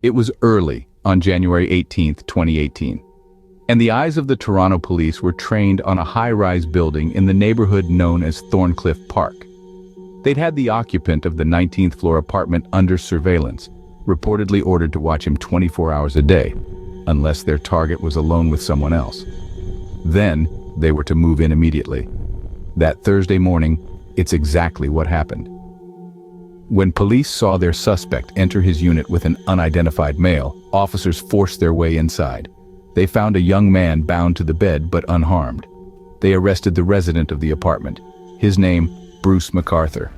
It was early, on January 18, 2018, and the eyes of the Toronto police were trained on a high-rise building in the neighborhood known as Thorncliffe Park. They'd had the occupant of the 19th floor apartment under surveillance, reportedly ordered to watch him 24 hours a day, unless their target was alone with someone else. Then, they were to move in immediately. That Thursday morning, it's exactly what happened. When police saw their suspect enter his unit with an unidentified male, officers forced their way inside. They found a young man bound to the bed but unharmed. They arrested the resident of the apartment. His name, Bruce MacArthur.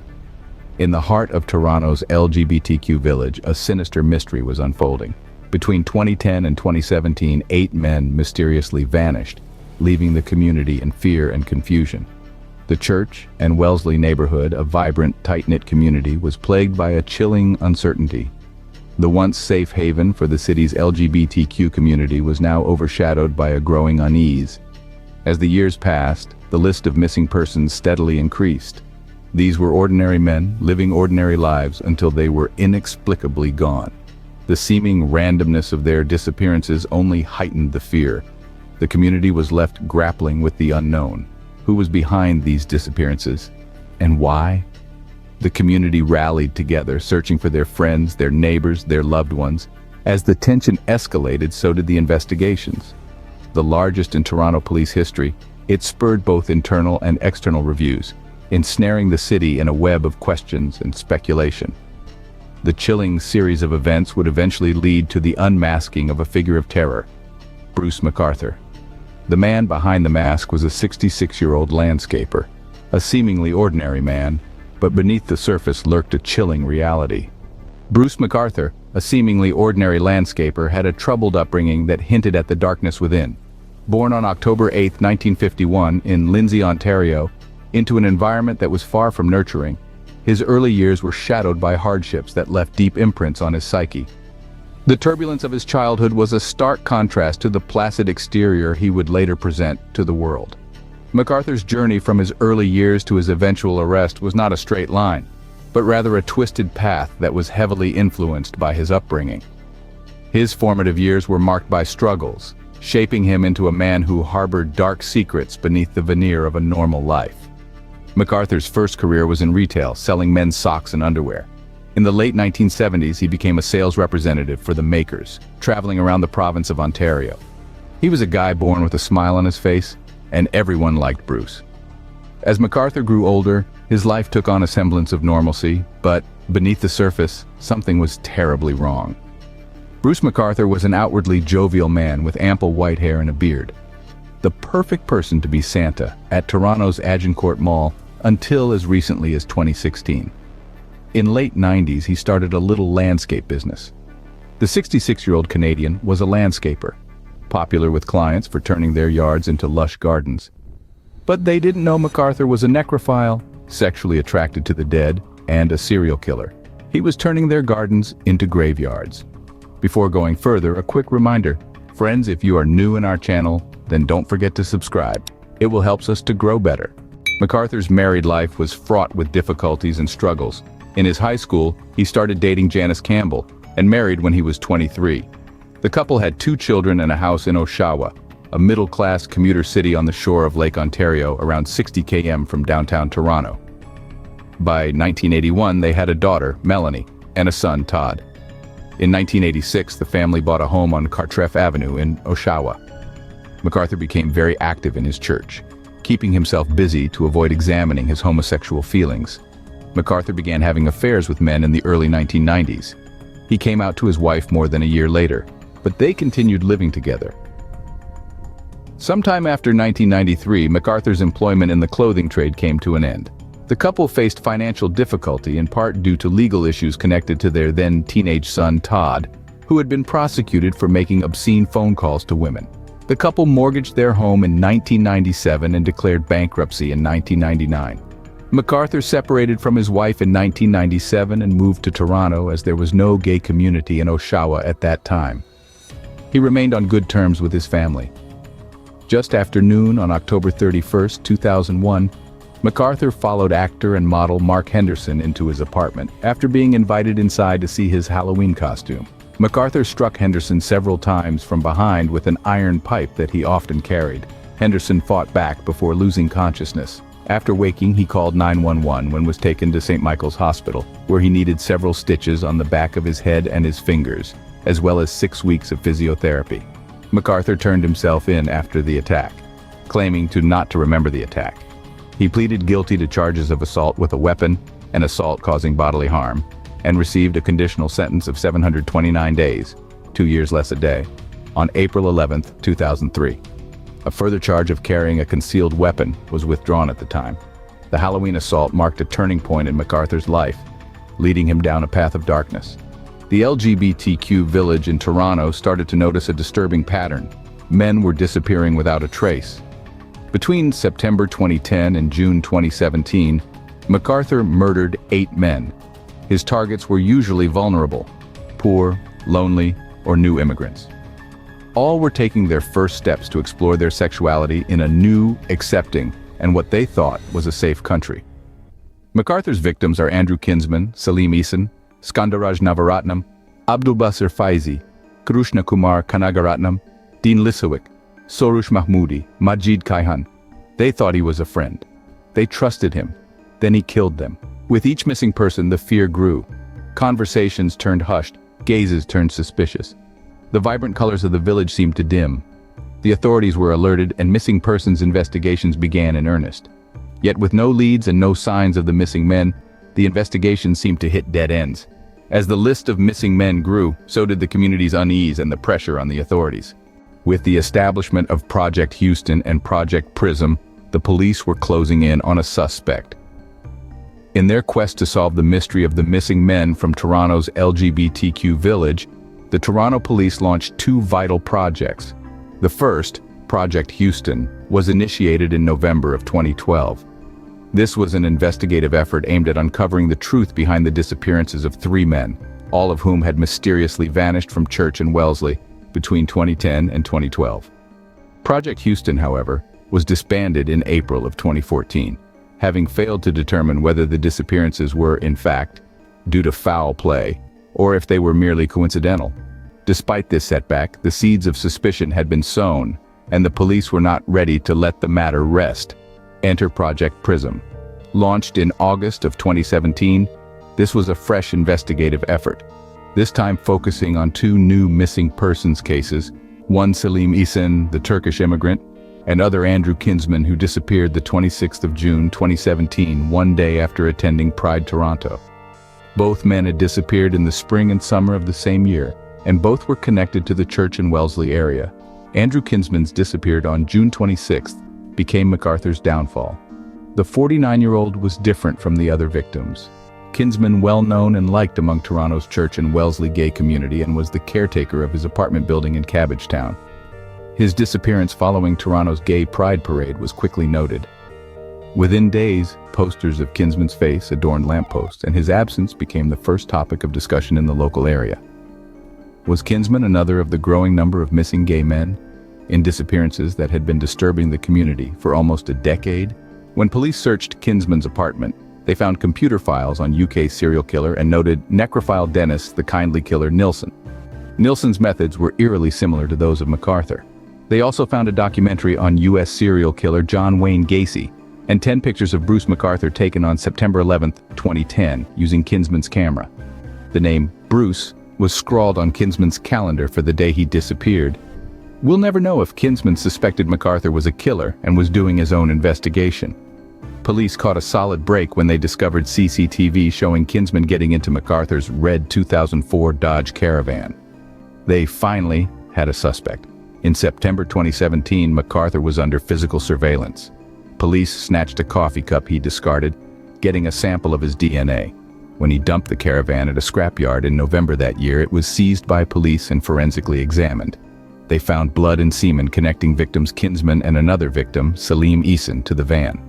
In the heart of Toronto's LGBTQ village, a sinister mystery was unfolding. Between 2010 and 2017, 8 men mysteriously vanished, leaving the community in fear and confusion. The Church and Wellesley neighborhood, a vibrant, tight-knit community, was plagued by a chilling uncertainty. The once safe haven for the city's LGBTQ community was now overshadowed by a growing unease. As the years passed, the list of missing persons steadily increased. These were ordinary men living ordinary lives until they were inexplicably gone. The seeming randomness of their disappearances only heightened the fear. The community was left grappling with the unknown. Who was behind these disappearances, and why? The community rallied together, searching for their friends, their neighbors, their loved ones. As the tension escalated, so did the investigations. The largest in Toronto police history, it spurred both internal and external reviews, ensnaring the city in a web of questions and speculation. The chilling series of events would eventually lead to the unmasking of a figure of terror, Bruce MacArthur. The man behind the mask was a 66-year-old landscaper, a seemingly ordinary man, but beneath the surface lurked a chilling reality. Bruce MacArthur, a seemingly ordinary landscaper, had a troubled upbringing that hinted at the darkness within. Born on October 8, 1951, in Lindsay, Ontario, into an environment that was far from nurturing, his early years were shadowed by hardships that left deep imprints on his psyche. The turbulence of his childhood was a stark contrast to the placid exterior he would later present to the world. MacArthur's journey from his early years to his eventual arrest was not a straight line, but rather a twisted path that was heavily influenced by his upbringing. His formative years were marked by struggles, shaping him into a man who harbored dark secrets beneath the veneer of a normal life. MacArthur's first career was in retail, selling men's socks and underwear. In the late 1970s, he became a sales representative for the Makers, traveling around the province of Ontario. He was a guy born with a smile on his face, and everyone liked Bruce. As MacArthur grew older, his life took on a semblance of normalcy, but beneath the surface, something was terribly wrong. Bruce MacArthur was an outwardly jovial man with ample white hair and a beard. The perfect person to be Santa at Toronto's Agincourt Mall until as recently as 2016. In late 90s, he started a little landscape business. The 66-year-old Canadian was a landscaper, popular with clients for turning their yards into lush gardens. But they didn't know MacArthur was a necrophile, sexually attracted to the dead, and a serial killer. He was turning their gardens into graveyards. Before going further, a quick reminder. Friends, if you are new in our channel, then don't forget to subscribe. It will help us to grow better. MacArthur's married life was fraught with difficulties and struggles. In his high school, he started dating Janice Campbell and married when he was 23. The couple had 2 children and a house in Oshawa, a middle-class commuter city on the shore of Lake Ontario, around 60 km from downtown Toronto. By 1981, they had a daughter, Melanie, and a son, Todd. In 1986, the family bought a home on Cartreff Avenue in Oshawa. MacArthur became very active in his church, keeping himself busy to avoid examining his homosexual feelings. MacArthur began having affairs with men in the early 1990s. He came out to his wife more than a year later, but they continued living together. Sometime after 1993, MacArthur's employment in the clothing trade came to an end. The couple faced financial difficulty in part due to legal issues connected to their then teenage son, Todd, who had been prosecuted for making obscene phone calls to women. The couple mortgaged their home in 1997 and declared bankruptcy in 1999. MacArthur separated from his wife in 1997 and moved to Toronto as there was no gay community in Oshawa at that time. He remained on good terms with his family. Just after noon on October 31, 2001, MacArthur followed actor and model Mark Henderson into his apartment after being invited inside to see his Halloween costume. MacArthur struck Henderson several times from behind with an iron pipe that he often carried. Henderson fought back before losing consciousness. After waking, he called 911 when was taken to St. Michael's Hospital, where he needed several stitches on the back of his head and his fingers, as well as 6 weeks of physiotherapy. MacArthur turned himself in after the attack, claiming not to remember the attack. He pleaded guilty to charges of assault with a weapon and assault causing bodily harm, and received a conditional sentence of 729 days, 2 years less a day, on April 11, 2003. A further charge of carrying a concealed weapon was withdrawn at the time. The Halloween assault marked a turning point in MacArthur's life, leading him down a path of darkness. The LGBTQ village in Toronto started to notice a disturbing pattern. Men were disappearing without a trace. Between September 2010 and June 2017, MacArthur murdered 8 men. His targets were usually vulnerable, poor, lonely, or new immigrants. All were taking their first steps to explore their sexuality in a new, accepting, and what they thought was a safe country. MacArthur's victims are Andrew Kinsman, Salim Eason, Skandaraj Navaratnam, Abdulbasir Faizi, Krishna Kumar Kanagaratnam, Dean Lisowick, Sorush Mahmoodi, Majid Kaihan. They thought he was a friend. They trusted him. Then he killed them. With each missing person, the fear grew. Conversations turned hushed, gazes turned suspicious. The vibrant colors of the village seemed to dim. The authorities were alerted and missing persons investigations began in earnest. Yet with no leads and no signs of the missing men, the investigation seemed to hit dead ends. As the list of missing men grew, so did the community's unease and the pressure on the authorities. With the establishment of Project Houston and Project Prism, the police were closing in on a suspect. In their quest to solve the mystery of the missing men from Toronto's LGBTQ village, the Toronto police launched 2 vital projects. The first, Project Houston, was initiated in November of 2012. This was an investigative effort aimed at uncovering the truth behind the disappearances of 3 men, all of whom had mysteriously vanished from church in Wellesley between 2010 and 2012. Project Houston, however, was disbanded in April of 2014, having failed to determine whether the disappearances were, in fact, due to foul play, or if they were merely coincidental. Despite this setback, the seeds of suspicion had been sown, and the police were not ready to let the matter rest. Enter Project Prism. Launched in August of 2017, this was a fresh investigative effort, this time focusing on 2 new missing persons cases, one Salim Eason, the Turkish immigrant, and other Andrew Kinsman, who disappeared the 26th of June 2017, one day after attending Pride Toronto. Both men had disappeared in the spring and summer of the same year, and both were connected to the church in Wellesley area. Andrew Kinsman's disappeared on June 26th became MacArthur's downfall. The 49-year-old was different from the other victims. Kinsman, well known and liked among Toronto's church and Wellesley gay community, and was the caretaker of his apartment building in Cabbagetown. His disappearance following Toronto's Gay Pride Parade was quickly noted. Within days, posters of Kinsman's face adorned lampposts, and his absence became the first topic of discussion in the local area. Was Kinsman another of the growing number of missing gay men in disappearances that had been disturbing the community for almost a decade? When police searched Kinsman's apartment, they found computer files on UK serial killer and noted necrophile Dennis, the kindly killer Nilsson. Nilsson's methods were eerily similar to those of MacArthur. They also found a documentary on US serial killer John Wayne Gacy, and 10 pictures of Bruce MacArthur taken on September 11, 2010, using Kinsman's camera. The name Bruce was scrawled on Kinsman's calendar for the day he disappeared. We'll never know if Kinsman suspected MacArthur was a killer and was doing his own investigation. Police caught a solid break when they discovered CCTV showing Kinsman getting into MacArthur's red 2004 Dodge Caravan. They finally had a suspect. In September 2017, MacArthur was under physical surveillance. Police snatched a coffee cup he discarded, getting a sample of his DNA. When he dumped the caravan at a scrapyard in November that year, it was seized by police and forensically examined. They found blood and semen connecting victims Kinsman and another victim, Salim Eason, to the van.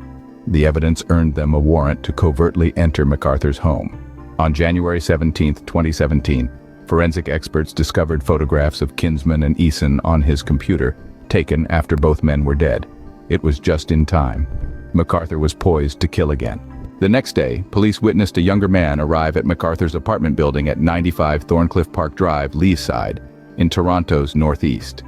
The evidence earned them a warrant to covertly enter MacArthur's home. On January 17, 2017, forensic experts discovered photographs of Kinsman and Eason on his computer, taken after both men were dead. It was just in time. MacArthur was poised to kill again. The next day, police witnessed a younger man arrive at MacArthur's apartment building at 95 Thorncliffe Park Drive, Leaside, in Toronto's northeast.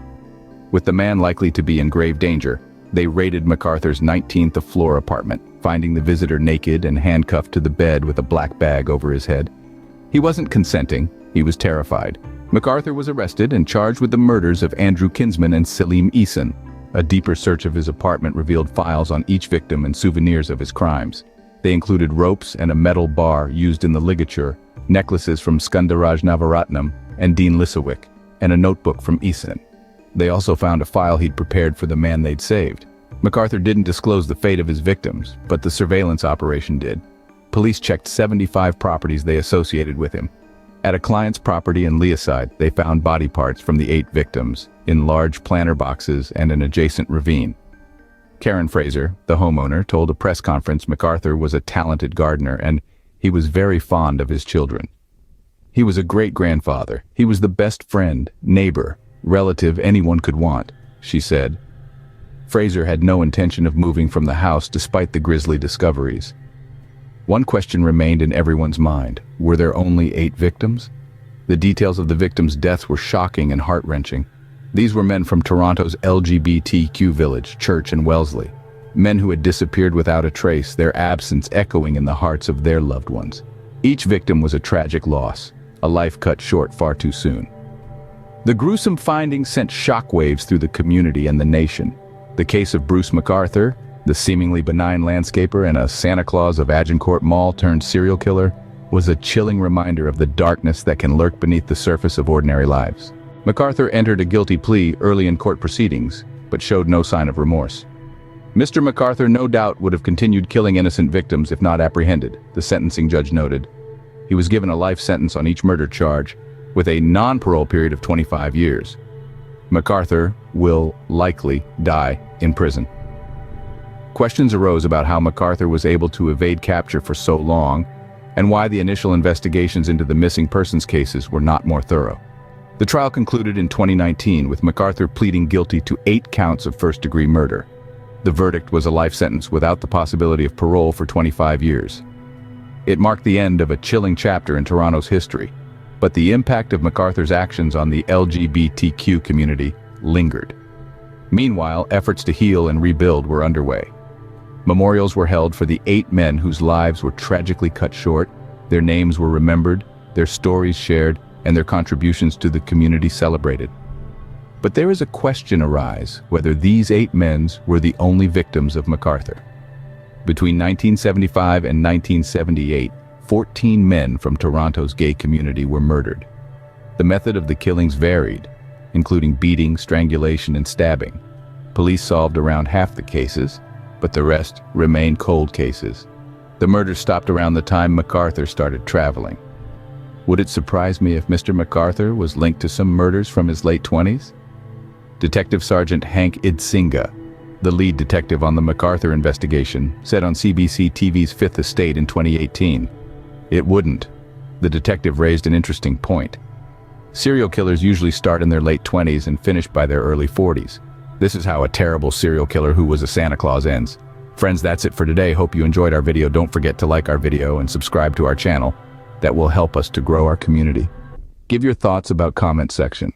With the man likely to be in grave danger, they raided MacArthur's 19th floor apartment, finding the visitor naked and handcuffed to the bed with a black bag over his head. He wasn't consenting, he was terrified. MacArthur was arrested and charged with the murders of Andrew Kinsman and Salim Eason. A deeper search of his apartment revealed files on each victim and souvenirs of his crimes. They included ropes and a metal bar used in the ligature, necklaces from Skundaraj Navaratnam and Dean Lissawick, and a notebook from Eason. They also found a file he'd prepared for the man they'd saved. MacArthur didn't disclose the fate of his victims, but the surveillance operation did. Police checked 75 properties they associated with him. At a client's property in Leaside, they found body parts from the 8 victims in large planter boxes and an adjacent ravine. Karen Fraser, the homeowner, told a press conference MacArthur was a talented gardener and he was very fond of his children. He was a great-grandfather. He was the best friend, neighbor, relative anyone could want, she said. Fraser had no intention of moving from the house despite the grisly discoveries. One question remained in everyone's mind. Were there only 8 victims? The details of the victims' deaths were shocking and heart-wrenching. These were men from Toronto's LGBTQ village, Church and Wellesley. Men who had disappeared without a trace, their absence echoing in the hearts of their loved ones. Each victim was a tragic loss, a life cut short far too soon. The gruesome findings sent shockwaves through the community and the nation. The case of Bruce MacArthur, the seemingly benign landscaper and a Santa Claus of Agincourt Mall turned serial killer, was a chilling reminder of the darkness that can lurk beneath the surface of ordinary lives. MacArthur entered a guilty plea early in court proceedings, but showed no sign of remorse. Mr. MacArthur no doubt would have continued killing innocent victims if not apprehended, the sentencing judge noted. He was given a life sentence on each murder charge, with a non-parole period of 25 years. MacArthur will likely die in prison. Questions arose about how MacArthur was able to evade capture for so long, and why the initial investigations into the missing persons cases were not more thorough. The trial concluded in 2019 with MacArthur pleading guilty to 8 counts of first-degree murder. The verdict was a life sentence without the possibility of parole for 25 years. It marked the end of a chilling chapter in Toronto's history, but the impact of MacArthur's actions on the LGBTQ community lingered. Meanwhile, efforts to heal and rebuild were underway. Memorials were held for the 8 men whose lives were tragically cut short, their names were remembered, their stories shared, and their contributions to the community celebrated. But there is a question arise whether these 8 men were the only victims of MacArthur. Between 1975 and 1978, 14 men from Toronto's gay community were murdered. The method of the killings varied, including beating, strangulation, and stabbing. Police solved around half the cases, but the rest remained cold cases. The murders stopped around the time MacArthur started traveling. Would it surprise me if Mr. MacArthur was linked to some murders from his late 20s? Detective Sergeant Hank Idsinga, the lead detective on the MacArthur investigation, said on CBC TV's Fifth Estate in 2018. It wouldn't. The detective raised an interesting point. Serial killers usually start in their late 20s and finish by their early 40s. This is how a terrible serial killer who was a Santa Claus ends. Friends, that's it for today. Hope you enjoyed our video. Don't forget to like our video and subscribe to our channel. That will help us to grow our community. Give your thoughts about comment section.